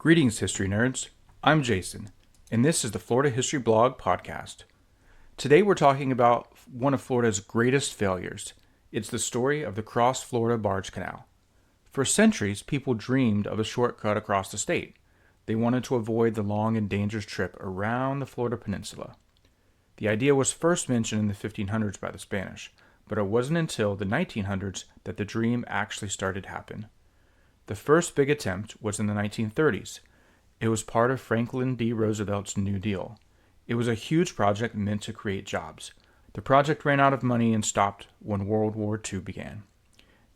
Greetings, history nerds. I'm Jason, and this is the Florida History Blog podcast. Today we're talking about one of Florida's greatest failures. It's the story of the Cross Florida Barge Canal. For centuries, people dreamed of a shortcut across the state. They wanted to avoid the long and dangerous trip around the Florida peninsula. The idea was first mentioned in the 1500s by the Spanish, but it wasn't until the 1900s that the dream actually started to happen. The first big attempt was in the 1930s. It was part of Franklin D. Roosevelt's New Deal. It was a huge project meant to create jobs. The project ran out of money and stopped when World War II began.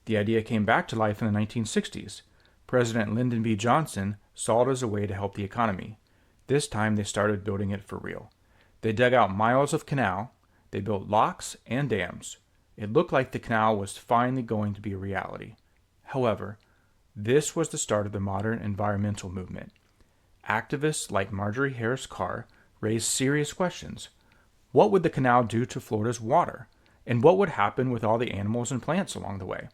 The idea came back to life in the 1960s. President Lyndon B. Johnson saw it as a way to help the economy. This time they started building it for real. They dug out miles of canal. They built locks and dams. It looked like the canal was finally going to be a reality. However, this was the start of the modern environmental movement. Activists like Marjorie Harris Carr raised serious questions. What would the canal do to Florida's water? And what would happen with all the animals and plants along the way?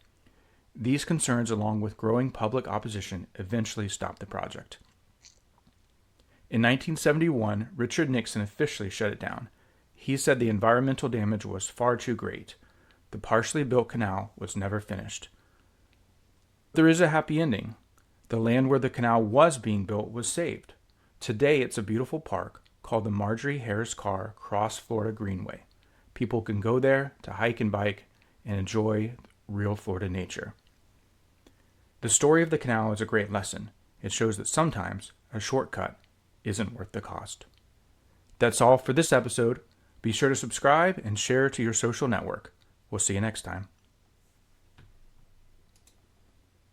These concerns, along with growing public opposition, eventually stopped the project. In 1971, Richard Nixon officially shut it down. He said the environmental damage was far too great. The partially built canal was never finished. There is a happy ending. The land where the canal was being built was saved. Today it's a beautiful park called the Marjorie Harris Carr Cross Florida Greenway. People can go there to hike and bike and enjoy real Florida nature. The story of the canal is a great lesson. It shows that sometimes a shortcut isn't worth the cost. That's all for this episode. Be sure to subscribe and share to your social network. We'll see you next time.